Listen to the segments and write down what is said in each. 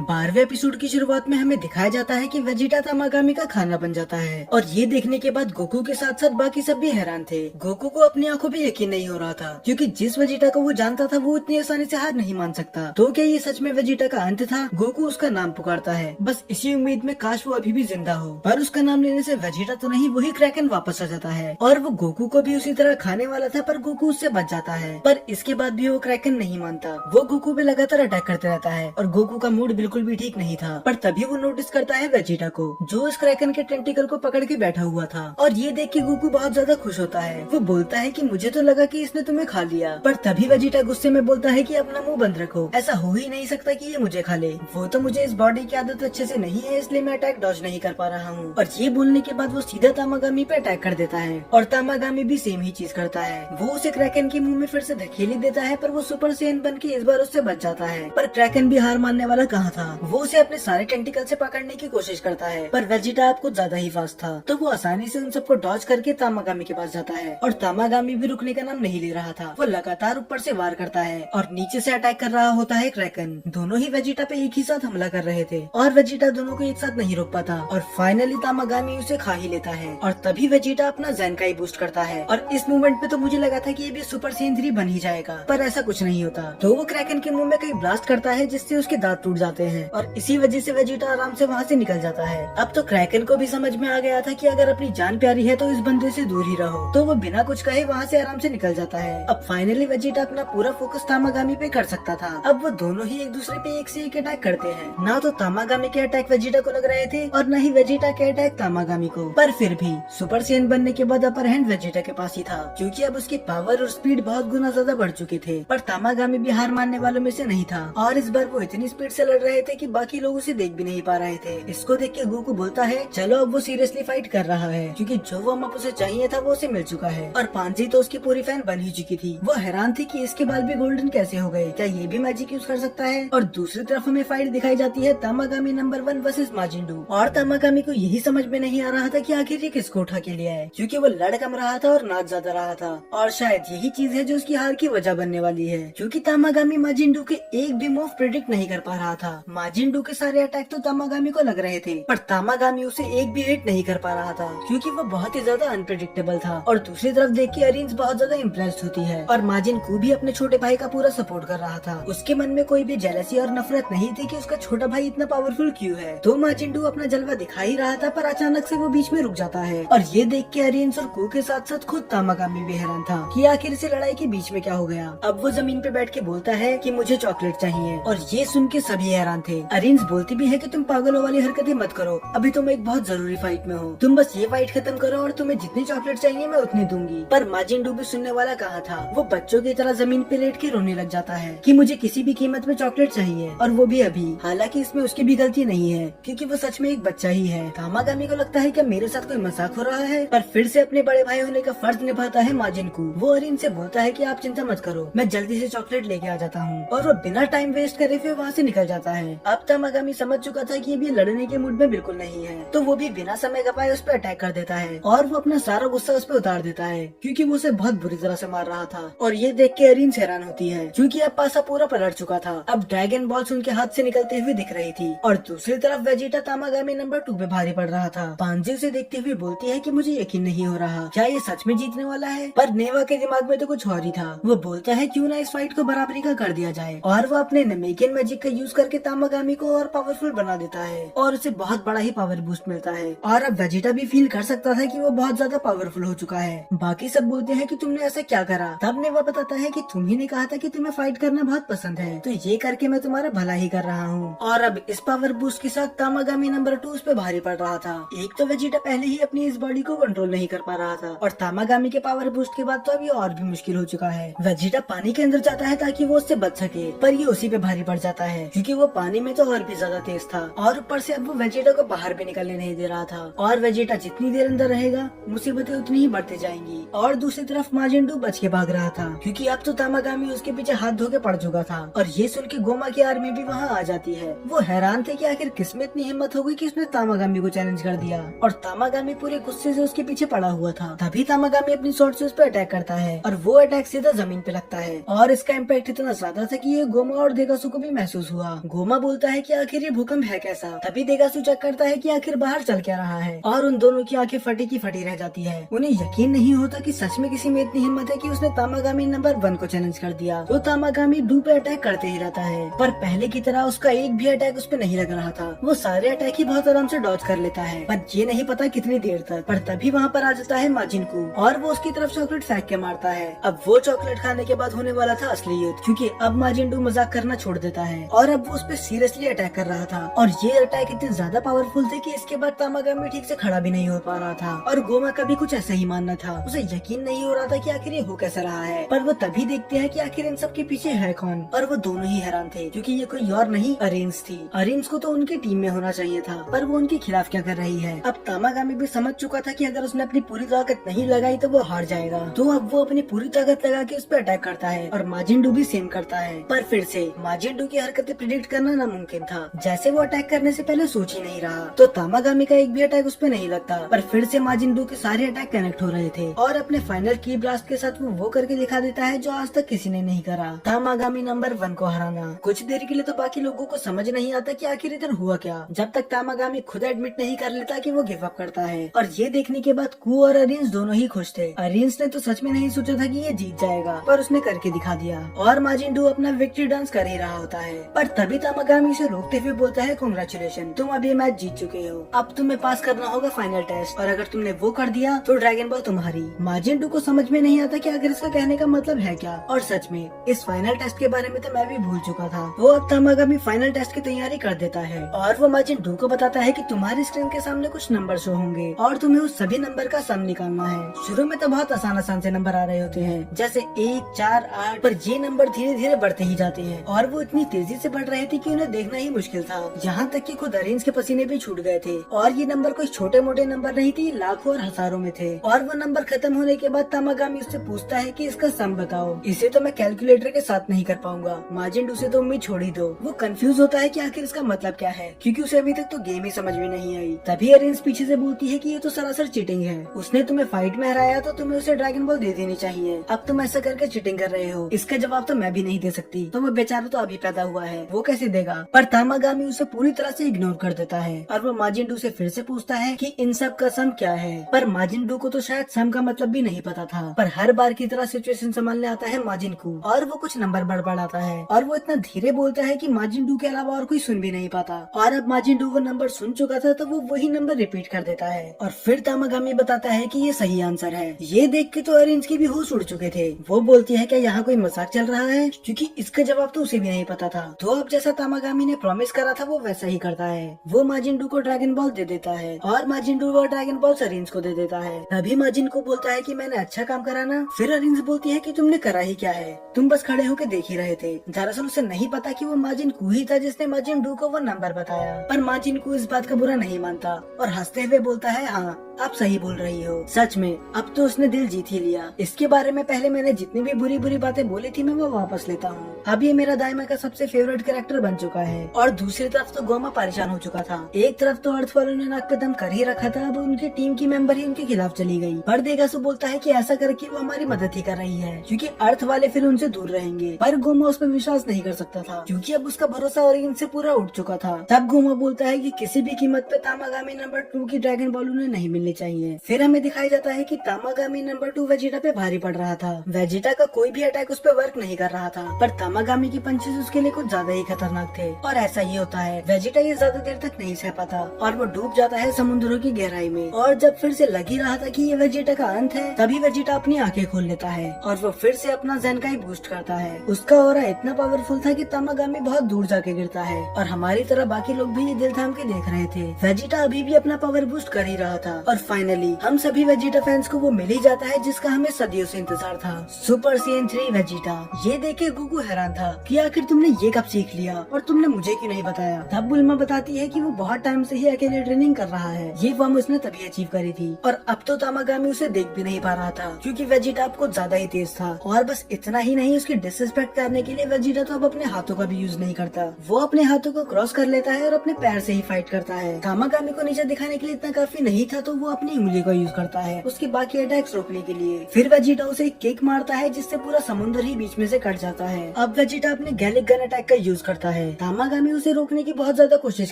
12वें episode की शुरुआत में हमें दिखाया जाता है कि वेजिटा तामागामी का खाना बन जाता है और ये देखने के बाद गोकू के साथ साथ बाकी सब भी हैरान थे। गोकू को अपनी आंखों पे यकीन नहीं हो रहा था क्योंकि जिस वेजिटा को वो जानता था वो इतनी आसानी से हार नहीं मान सकता। तो क्या ये सच में वेजिटा का अंत था? गोकू उसका नाम पुकारता है, बस इसी उम्मीद में काश वो अभी भी जिंदा हो। पर उसका नाम लेने से वेजिटा तो नहीं, वही क्रैकन वापस आ जाता है और वो गोकू को भी उसी तरह खाने वाला था, पर गोकू उससे बच जाता है। पर इसके बाद भी वो क्रैकन नहीं मानता, वो गोकू पे लगातार अटैक करते रहता है और गोकू का मूड बिल्कुल भी ठीक नहीं था। पर तभी वो नोटिस करता है वेजिटा को, जो इस क्रैकन के टेंटिकल को पकड़ के बैठा हुआ था और ये देख के गोकू बहुत ज्यादा खुश होता है। वो बोलता है कि मुझे तो लगा कि इसने तुम्हें खा लिया। पर तभी वेजिटा गुस्से में बोलता है कि अपना मुंह बंद रखो, ऐसा हो ही नहीं सकता कि ये मुझे खा ले। वो तो मुझे इस बॉडी की आदत अच्छे से नहीं है, इसलिए मैं अटैक डॉज नहीं कर पा रहा हूँ। और ये बोलने के बाद वो सीधा तामागामी पे अटैक कर देता है और तामागामी भी सेम ही चीज करता है। वो उसे क्रैकन के मुंह में फिर से धकेली देता है, पर वो सुपर सेन बन के इस बार उससे बच जाता है। पर क्रैकन भी हार मानने वाला कहाँ था, वो उसे अपने सारे टेंटिकल से पकड़ने की कोशिश करता है। पर वेजिटा आपको ज्यादा ही फास्ट था, तो वो आसानी से उन सबको डॉज करके तामागामी के पास जाता है और तामागामी भी रुकने का नाम नहीं ले रहा था। वो लगातार ऊपर से वार करता है और नीचे से अटैक कर रहा होता है क्रैकन। दोनों ही वेजिटा पे एक ही साथ हमला कर रहे थे और वेजिटा दोनों को एक साथ नहीं रोक पाता और फाइनली तामागामी उसे खा ही लेता है। और तभी वेजिटा अपना ज़ेनकाई बूस्ट करता है और इस मूवमेंट पे तो मुझे लगा था कि ये भी सुपर सेन 3 बन ही जाएगा, पर ऐसा कुछ नहीं होता। तो वो क्रैकन के मुंह में कहीं ब्लास्ट करता है जिससे उसके दांत टूट जाते हैं और इसी वजह से वेजिटा आराम से वहाँ से निकल जाता है। अब तो क्रैकन को भी समझ में आ गया था कि अगर अपनी जान प्यारी है तो इस बंदे से दूर ही रहो, तो वो बिना कुछ कहे वहाँ से आराम से निकल जाता है। अब फाइनली वेजिटा अपना पूरा फोकस तामागामी पे कर सकता था। अब वो दोनों ही एक दूसरे पे एक से एक अटैक करते हैं। ना तो तामागामी के अटैक वेजिटा को लग रहे थे और न ही वेजिटा के अटैक तामागामी को, पर फिर भी सुपर सेन बनने के बाद अपर हैंड वेजिटा के पास ही था क्योंकि अब उसकी पावर और स्पीड बहुत गुना ज्यादा बढ़ चुके थे। पर तामागामी भी हार मानने वालों में से नहीं था और इस बार वो इतनी स्पीड से लड़ रहे थे कि बाकी लोग उसे देख भी नहीं पा रहे थे। इसको देख के गोकू बोलता है चलो अब वो सीरियसली फाइट कर रहा है क्योंकि जो वार्म अप उसे चाहिए था वो उसे मिल चुका है। और पांजी तो उसकी पूरी फैन बन ही चुकी थी। वो हैरान थी कि इसके बाल भी गोल्डन कैसे हो गए, क्या ये भी मैजिक यूज कर सकता है। और दूसरी तरफ हमें फाइट दिखाई जाती है तामागामी नंबर 1 वर्सेस माजिंडू। और तामागामी को यही समझ में नहीं आ रहा था कि आखिर ये किसको उठा के लिया है, क्योंकि वो लड़ कम रहा था और नाच ज्यादा रहा था। और शायद यही चीज है जो उसकी हार की वजह बनने वाली है, क्योंकि तामागामी माजिंडू के एक भी मूव प्रेडिक्ट नहीं कर पा रहा था। माजिंडू के सारे अटैक तो तामागामी को लग रहे थे, पर तामागामी उसे एक भी हिट नहीं कर पा रहा था क्योंकि वो बहुत ही ज्यादा अनप्रेडिक्टेबल था। और दूसरी तरफ देख के अरिन्स बहुत ज्यादा इम्प्रेस्ड होती है और माजिंडू भी अपने छोटे भाई का पूरा सपोर्ट कर रहा था। उसके मन में कोई भी जेलसी और नफरत नहीं थी कि उसका छोटा भाई इतना पावरफुल क्यों है। तो माजिंडू अपना जलवा दिखा ही रहा था, पर अचानक से वो बीच में रुक जाता है और ये देख के अरिन्स और कू के साथ साथ खुद तामागामी भी हैरान था कि आखिर से लड़ाई के बीच में क्या हो गया। अब वो जमीन पे बैठ के बोलता है कि मुझे चॉकलेट चाहिए और ये सुन के सभी हैरान थे। अरिन्स बोलती भी है कि तुम पागलों वाली हरकतें मत करो, अभी तुम एक बहुत जरूरी फाइट में हो, तुम बस ये फाइट खत्म करो और तुम्हें जितनी चॉकलेट चाहिए मैं उतनी दूंगी। पर माजिंडू भी सुनने वाला कहाँ था, वो बच्चों की तरह जमीन पे लेट के रोने लग जाता है कि मुझे किसी भी कीमत में चॉकलेट चाहिए और वो भी अभी। हालांकि इसमें उसकी भी गलती नहीं है क्योंकि वो सच में एक बच्चा ही है। तामागामी को लगता है कि मेरे साथ कोई मजाक हो रहा है, पर फिर से अपने बड़े भाई होने का फर्ज निभाता है माजिंडू। वो अरिन से बोलता है कि आप चिंता मत करो, मैं जल्दी से चॉकलेट लेके आ जाता हूँ और वो बिना टाइम वेस्ट करे फिर वहाँ से निकल जाता है। अब तामागामी समझ चुका था कि ये भी लड़ने के मूड में बिल्कुल नहीं है, तो वो भी बिना समय गवाए उस पर अटैक कर देता है और वो अपना सारा गुस्सा उस पर उतार देता है क्योंकि वो उसे बहुत बुरी तरह से मार रहा था। और ये देख के अरिन हैरान होती है क्योंकि अब पासा पूरा पलट चुका था। अब ड्रैगन बॉल्स उनके हाथ से निकलते हुए दिख रही थी और दूसरी तरफ वेजिटा तामागामी नंबर 2 पे भारी पड़ रहा था। पांजी उसे देखते हुए बोलती है कि मुझे यकीन नहीं हो रहा, क्या ये सच में जीतने वाला है। पर नेवा के दिमाग में तो कुछ और ही था। वो बोलता है क्यों ना इस फाइट को बराबरी का कर दिया जाए और वो अपने नमेकिन मैजिक का यूज करके तामागामी को और पावरफुल बना देता है और उसे बहुत बड़ा ही पावर बूस्ट मिलता है। और अब वेजिटा भी फील कर सकता था कि वो बहुत ज्यादा पावरफुल हो चुका है। बाकी सब बोलते हैं कि तुमने ऐसा क्या करा। तब नेवा बताता है कि तुम ही ने कहा था कि तुम्हें फाइट करना बहुत पसंद है, तो ये करके मैं तुम्हारा भला ही कर रहा हूँ। और अब इस पावर बूस्ट के साथ तामागामी नंबर 2 उस पे भारी पड़ रहा था। एक तो वेजिटा पहले ही अपनी इस बॉडी को कंट्रोल नहीं कर पा रहा था और तामागामी के पावर बूस्ट के बाद तो अभी और भी मुश्किल हो चुका है। वेजिटा पानी के अंदर जाता है ताकि वो उससे बच सके, पर ये उसी पे भारी पड़ जाता है क्योंकि वो पानी में तो और भी ज्यादा तेज था और ऊपर से अब वो वेजिटा को बाहर भी निकलने नहीं दे रहा था। और वेजिटा जितनी देर अंदर रहेगा मुसीबतें उतनी ही बढ़ती जाएंगी। और दूसरी तरफ माजिंडू बच के भाग रहा था क्योंकि अब तो तामागामी उसके पीछे हाथ धो के पड़ चुका था। और ये सुन के गोमा की आर्मी भी वहाँ आ जाती है। वो हैरान थे कि आखिर किसमें इतनी हिम्मत हो गई कि उसने तामागामी को चैलेंज कर दिया और तामागामी पूरे गुस्से से उसके पीछे पड़ा हुआ था। तभी तामागामी अपनी स्वॉर्ड से उस पर अटैक करता है और वो अटैक सीधा जमीन पे लगता है और इसका इम्पैक्ट इतना ज्यादा था कि ये गोमा और देगासु को भी महसूस हुआ। गोमा गोमा बोलता है कि आखिर ये भूकंप है कैसा। तभी देगासु चेक करता है कि आखिर बाहर चल क्या रहा है और उन दोनों की आंखें फटी की फटी रह जाती है। उन्हें यकीन नहीं होता कि सच में किसी में इतनी हिम्मत है कि उसने तामागामी नंबर 1 को चैलेंज कर दिया। तो तामागामी डू पे अटैक करते ही रहता है, पर पहले की तरह उसका एक भी अटैक उस पे नहीं लग रहा था। वो सारे अटैक ही बहुत आराम से डॉज कर लेता है, पर ये नहीं पता कितनी देर तक। पर तभी वहाँ पर आ जाता है माजिनको और वो उसकी तरफ चॉकलेट फेंक के मारता है। अब वो चॉकलेट खाने के बाद होने वाला था असली युद्ध, क्योंकि अब माजिंडू मजाक करना छोड़ देता है और अब वो उस पे सीरियसली अटैक कर रहा था। और ये अटैक इतने ज्यादा पावरफुल थे कि इसके बाद तामागामी ठीक से खड़ा भी नहीं हो पा रहा था और गोमा का भी कुछ ऐसा ही मानना था। उसे यकीन नहीं हो रहा था कि आखिर ये हो कैसा रहा है। पर वो तभी देखते हैं कि आखिर इन सब के पीछे है कौन, और वो दोनों ही हैरान थे क्योंकि ये कोई और नहीं अरेंज थी। अरेंज को तो उनकी टीम में होना चाहिए था, पर वो उनके खिलाफ क्या कर रही है। अब तामागामी भी समझ चुका था कि अगर उसने अपनी पूरी ताकत नहीं लगाई तो वो हार जाएगा। तो अब वो अपनी पूरी ताकत लगा के उस पर अटैक करता है और माजिंडू भी सेम करता है। पर फिर से माजिंडू की हरकतें प्रिडिक्ट करना नामुमकिन था। जैसे वो अटैक करने से पहले सोच ही नहीं रहा, तो तामागामी का एक भी अटैक उस पर नहीं लगता। पर फिर से माजिंडू के सारे अटैक कनेक्ट हो रहे थे और अपने फाइनल की ब्लास्ट के साथ वो करके दिखा देता है जो आज तक किसी ने नहीं करा, तामागामी नंबर 1 को हराना। कुछ देर के लिए तो बाकी लोगों को समझ नहीं आता कि आखिर इधर हुआ क्या, जब तक तामागामी खुद एडमिट नहीं कर लेता कि वो गिव अप करता है। और ये देखने के बाद कू और अरिंस दोनों ही खुश थे। अरिंस ने तो सच में नहीं सोचा था कि ये जीत जाएगा, पर उसने करके दिखा दिया और माजिंडू अपना विक्ट्री डांस कर ही रहा होता है। पर तभी तामागामी से रोकते हुए बोलता है, कांग्रेचुलेशन, तुम अभी मैच जीत चुके हो। अब तुम्हें पास करना होगा फाइनल टेस्ट, और अगर तुमने वो कर दिया तो ड्रैगन बॉल तुम्हारी। माजिंडू को समझ में नहीं आता कि आखिर इसका कहने का मतलब है क्या। और सच में इस फाइनल टेस्ट के बारे में तो मैं भी भूल चुका था। वो अब तामागामी फाइनल टेस्ट की तैयारी कर देता है और वो माजिंडू को बताता है कि तुम्हारी स्क्रीन के सामने कुछ नंबर शो होंगे और तुम्हें उस सभी नंबर का सम निकालना है। शुरू में तो बहुत आसान आसान से नंबर आ रहे होते हैं, जैसे 1, 4, 8, पर ये नंबर धीरे धीरे बढ़ते ही जाते हैं और वो इतनी तेजी से बढ़ रहे थे कि उन्हें देखना ही मुश्किल था। यहाँ तक कि खुद अरेंज के पसीने भी छूट गए थे। और ये नंबर कोई छोटे मोटे नंबर नहीं थे, लाखों और हजारों में थे। और वो नंबर खत्म होने के बाद तामागामी उससे पूछता है कि इसका सम बताओ। इसे तो मैं कैलकुलेटर के साथ नहीं कर पाऊंगा। माजिंडू से तो उम्मीद छोड़ ही दो। वो कंफ्यूज होता है कि आखिर इसका मतलब क्या है, क्योंकि उसे अभी तक तो गेम ही समझ में नहीं आई। तभी अरेंज पीछे से बोलती है कि ये तो सरासर चीटिंग है। उसने तुम्हें फाइट में हराया तो तुम्हें उसे ड्रैगन बॉल दे देनी चाहिए। अब तुम ऐसा करके चीटिंग कर रहे हो। इसका जवाब तो मैं भी नहीं दे सकती। तो वो बेचारा तो अभी पैदा हुआ है, वो कैसे देगा। पर तामागामी उसे पूरी तरह से इग्नोर कर देता है और वो माजिंडू से फिर से पूछता है कि इन सब का सम क्या है। पर माजिंडू को तो शायद सम का मतलब भी नहीं पता था। पर हर बार की तरह सिचुएशन संभालने आता है माजिंडू और वो कुछ नंबर बड़बड़ाता है और वो इतना धीरे बोलता है कि माजिंडू के अलावा और कोई सुन भी नहीं पाता। और अब माजिंडू वो नंबर सुन चुका था तो वो वही नंबर रिपीट कर देता है और फिर तामागामी बताता है कि ये सही आंसर है। ये देख के तो अरेंज की भी होश उड़ चुके थे। वो बोलती है क्या यहाँ कोई मजाक चल रहा है, क्योंकि इसका जवाब तो उसे भी नहीं पता था। तो अब जैसा तामागामी ने प्रॉमिस करा था वो वैसा ही करता है। वो माजिंडू को ड्रैगन बॉल दे देता है और माजिंडू वो ड्रैगन बॉल अरेंज को दे देता है। तभी माजिंडू बोलता है कि मैंने अच्छा काम करा ना। फिर अरेंज बोलती है कि तुमने करा ही क्या है, तुम बस खड़े होकर देख ही रहे थे। दरअसल उसे नहीं पता कि वो माजिंडू ही था जिसने माजिंडू को वो नंबर बताया। पर माजिंडू इस बात का बुरा नहीं मानता और हंसते हुए बोलता है, हाँ आप सही बोल रही हो। सच में अब तो उसने दिल जीत ही लिया। इसके बारे में पहले मैंने जितनी भी बुरी बुरी बातें बोली थी मैं वो वापस लेता हूँ। अब ये मेरा दाइमा का सबसे फेवरेट कैरेक्टर बन चुका है। और दूसरी तरफ तो गोमा परेशान हो चुका था। एक तरफ तो अर्थ वालों ने नाक पे दम कर ही रखा था, अब उनकी टीम की मेंबर ही उनके खिलाफ चली गई। पर देगासु बोलता है कि ऐसा करके वो हमारी मदद ही कर रही है, क्योंकि अर्थ वाले फिर उनसे दूर रहेंगे। पर गोमा उस पर विश्वास नहीं कर सकता था, क्योंकि अब उसका भरोसा और इनसे पूरा उठ चुका था। तब गोमा बोलता है कि किसी भी कीमत पे तामागामी नंबर 2 की ड्रैगन बॉल उन्हें नहीं मिलनी चाहिए। फिर हमें दिखाया जाता है कि तामागामी नंबर 2 वेजिटा पे भारी पड़ रहा था। वेजिटा का कोई भी अटैक उस पर वर्क नहीं कर रहा था, पर तामागामी की पंचेस उसके लिए कुछ ज्यादा ही खतरनाक थे। और ऐसा ही होता है, वेजिटा ये ज्यादा देर तक नहीं सह पाता और वो डूब जाता है समुद्रों की गहराई में। और जब फिर से लग ही रहा था कि ये वेजिटा का अंत है, तभी वेजिटा अपनी आंखें खोल लेता है और वो फिर से अपना ज़ेनकाई बूस्ट करता है। उसका ऑरा इतना पावरफुल था कि तामागामी बहुत दूर जाके गिरता है और हमारी तरह बाकी लोग भी ये दिल थाम के देख रहे थे। वेजिटा अभी भी अपना पावर बूस्ट कर ही रहा था और फाइनली हम सभी वेजिटा फैंस को वो मिल ही जाता है जिसका हमें सदियों से इंतजार था, सुपर सैयन 3 वेजिटा। ये देख के गोकू हैरान था कि आखिर तुमने ये कब सीख लिया और तुमने मुझे क्यों नहीं बताया। तब बुल्मा बताती है कि वो बहुत टाइम से ही अकेले ट्रेनिंग कर रहा है, ये फॉर्म उसने तभी अचीव करी थी। और अब तो तामागामी उसे देख भी नहीं पा रहा था, क्योंकि वेजिटा आपको ज्यादा ही तेज था। और बस इतना ही नहीं, उसकी डिसरिस्पेक्ट करने के लिए वेजिटा तो अब अपने हाथों का भी यूज नहीं करता। वो अपने हाथों को क्रॉस कर लेता है और अपने पैर से ही फाइट करता है। तामागामी को नीचे दिखाने के लिए इतना काफी नहीं था, तो वो अपनी उंगली का यूज करता है उसके बाकी अटैक्स रोकने के लिए। फिर वेजिटा उसे किक मारता है जिससे पूरा समुद्र ही बीच में से कट जाता है। अब वेजिटा अपने गैलिक गन अटैक का यूज करता है है। तामागामी उसे रोकने की बहुत ज्यादा कोशिश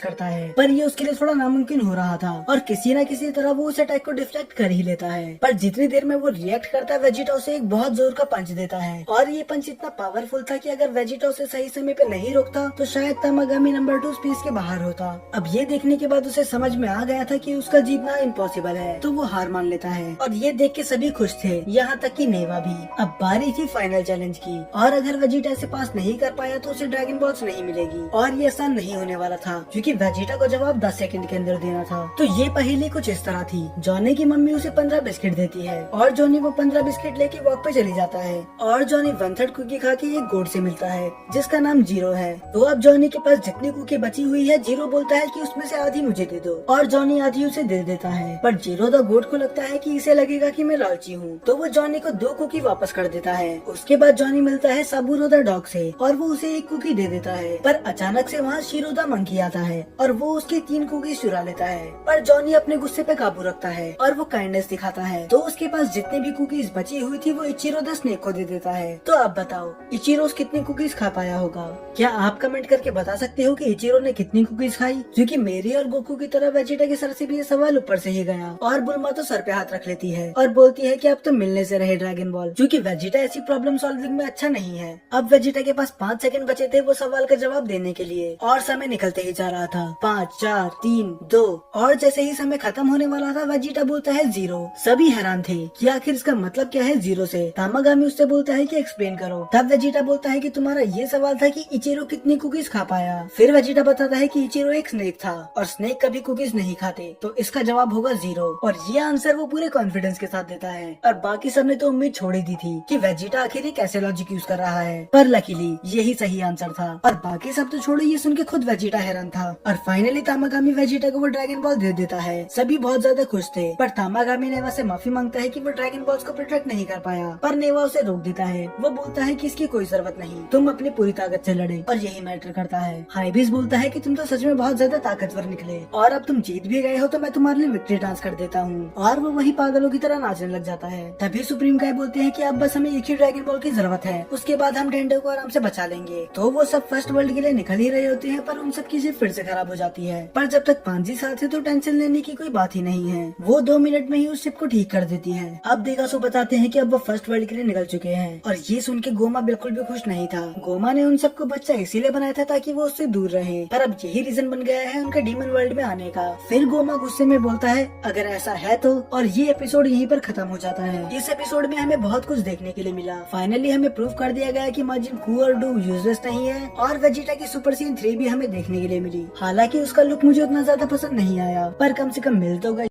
करता है, पर ये उसके लिए थोड़ा नामुमकिन हो रहा था और किसी न किसी तरह वो उस अटैक को डिफ्लेक्ट कर ही लेता है। पर जितनी देर में वो रिएक्ट करता है, वेजिटा उसे एक बहुत जोर का पंच देता है और ये पंच इतना पावरफुल था कि अगर वेजिटा उसे सही समय पे नहीं रोकता तो शायद तामागामी नंबर 2 स्पेस के बाहर होता। अब ये देखने के बाद उसे समझ में आ गया था कि उसका जीतना इम्पॉसिबल है, तो वो हार मान लेता है और ये देख के सभी खुश थे, यहाँ तक कि नेवा भी। अब बारी थी फाइनल चैलेंज की और अगर वेजिटा इसे पास नहीं कर पाया तो उसे ड्रैगन बॉल्स नहीं मिलेगी और ये आसान नहीं होने वाला था क्योंकि वेजिटा को जवाब 10 सेकंड के अंदर देना था। तो ये पहेली कुछ इस तरह थी। जॉनी की मम्मी उसे 15 बिस्किट देती है और जॉनी वो 15 बिस्किट लेके वॉक पे चली जाता है और जॉनी 1/3 कुकी खा के एक गोट से मिलता है जिसका नाम जीरो है। तो अब जॉनी के पास जितनी कुकी बची हुई है, जीरो बोलता है कि उसमें से आधी मुझे दे दो और जॉनी आधी उसे दे देता है। पर जीरो द गोट को लगता है कि इसे लगेगा कि मैं लालची हूँ, तो वो जॉनी को 2 कुकी वापस कर देता है। उसके बाद जॉनी मिलता है साबुरो द डॉग से और वो उसे 1 कुकी दे देता है। पर अचानक से वहाँ शिरो द मंकी आता है और वो उसकी 3 कुकी चुरा लेता है। पर जॉनी अपने गुस्से पे काबू रखता है और वो काइंडनेस दिखाता है, तो उसके पास जितनी भी कुकीज बची हुई थी वो इचिरो द स्नेक को दे देता है। तो आप बताओ इचिरो कितनी कुकीज खा पाया होगा? क्या आप कमेंट करके बता सकते हो कि इचिरो ने कितनी कुकीज खाई? क्योंकि मेरी और गोकू की तरह वेजिटा के सर से भी ये सवाल ऊपर से ही गया और बुल्मा तो सर पे हाथ रख लेती है और बोलती है कि अब तो मिलने से रहे ड्रैगन बॉल, क्योंकि वेजिटा ऐसी प्रॉब्लम सॉल्विंग में अच्छा नहीं है। अब वेजिटा के पास 5 सेकंड बचे थे वो सवाल का जवाब देने के लिए और समय निकलते ही जा रहा था। 5 4 3 2 और जैसे ही समय खत्म होने वाला था वेजिटा बोलता है 0। सभी हैरान थे कि आखिर इसका मतलब क्या है 0 से। तामागामी उससे बोलता है कि एक्सप्लेन करो। तब वेजिटा बोलता है कि तुम्हारा ये सवाल था कि इचिरो कितनी कुकीज खा पाया। फिर वेजिटा बताता है कि इचिरो एक स्नेक था और स्नेक कभी कुकीज नहीं खाते, तो इसका जवाब होगा 0। और ये आंसर वो पूरे कॉन्फिडेंस के साथ देता है और बाकी सबने तो उम्मीद छोड़ ही दी थी कि वेजिटा आखिर ये कैसे लॉजिक यूज कर रहा है। पर लकीली यही सही आंसर था और बाकी सब तो छोड़ो, ये सुन के खुद वेजिटा हैरान था। और फाइनली तामागामी वेजिटा को वो ड्रैगन बॉल दे देता है। सभी बहुत ज्यादा खुश थे, पर तामागामी नेवा से माफी मांगता है कि वो ड्रैगन बॉल्स को प्रोटेक्ट नहीं कर पाया। पर नेवा उसे रोक देता है। वो बोलता है कि इसकी कोई जरूरत नहीं, तुम अपनी पूरी ताकत से लड़े और यही मैटर करता है। हाइबिस बोलता है कि तुम तो सच में बहुत ज्यादा ताकतवर निकले और अब तुम जीत भी गए हो तो मैं तुम्हारे लिए विक्ट्री डांस कर देता हूँ। और वो वही पागलों की तरह नाचने लग जाता है। तभी सुप्रीम गाय बोलते हैं कि अब बस हमें एक ही ड्रैगन बॉल की जरूरत है, उसके बाद हम टेंडो को आराम से बचा लेंगे। तो वो सब फर्स्ट वर्ल्ड के लिए निकल ही रहे होते हैं, पर उन सब की जिप फिर से खराब हो जाती है। पर जब तक पांजी साथ है तो टेंशन लेने की कोई बात ही नहीं है। वो 2 मिनट में ही उस शिप को ठीक कर देती है। अब देगासो बताते हैं कि अब वो फर्स्ट वर्ल्ड के लिए निकल चुके हैं और ये सुन के गोमा बिल्कुल भी खुश नहीं था। गोमा ने उन सबको बच्चा इसीलिए बनाया था ताकि वो उससे दूर रहे, पर अब यही रीजन बन गया है उनका डीमन वर्ल्ड में आने का। फिर गोमा गुस्से में बोलता है अगर ऐसा है तो, और ये एपिसोड यहीं पर खत्म हो जाता है। इस एपिसोड में हमें बहुत कुछ देखने के लिए मिला। फाइनली हमें प्रूव कर दिया गया कि माजिन कू और डू यूजलेस नहीं है और वेजिटा की सुपर सीन 3 भी हमें देखने के लिए मिली। हालांकि उसका लुक मुझे उतना ज्यादा पसंद नहीं आया, पर कम से कम मिल तो गई।